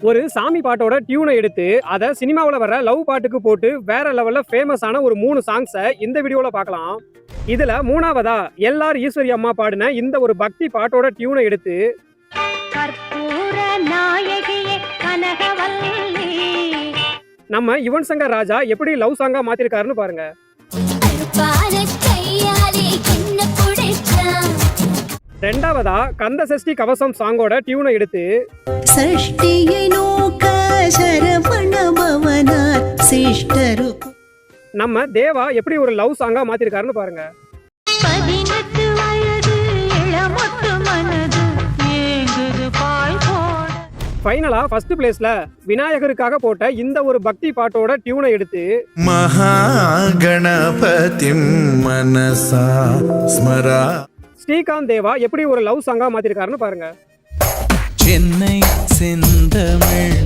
ஒரு சாமி பாட்டோட டியூனை எடுத்து அதை சினிமாவில் வர லவ் பாட்டுக்கு போட்டு வேற லெவல்ல ஃபேமஸான ஒரு 3 சாங்ஸை இந்த வீடியோல பார்க்கலாம். இதுல மூணாவதா எல்ஆர் ஈஸ்வரி அம்மா பாடின இந்த ஒரு பக்தி பாட்டோட டியூனை எடுத்து நம்ம யுவன் சங்கர் ராஜா எப்படி லவ் சாங்கா மாத்திருக்காருன்னு பாருங்க. ரெண்டாவதா கந்த சஷ்டி கவசம் சாங்கோட டியூனை எடுத்து நம்ம தேவா எப்படி ஒரு லவ் சாங்கா மாத்திருக்காருன்னு பாருங்க. ஃபைனலா ஃபர்ஸ்ட் பிளேஸ்ல விநாயகருக்காக போட்ட இந்த ஒரு பக்தி பாட்டோட டியூனை எடுத்து மகாகணபதிம் மனசா ஸ்மரா ஸ்ரீகாந்த் தேவா எப்படி ஒரு லவ் சாங்கா மாத்திருக்காருன்னு பாருங்க. சென்னை செந்தமிழ்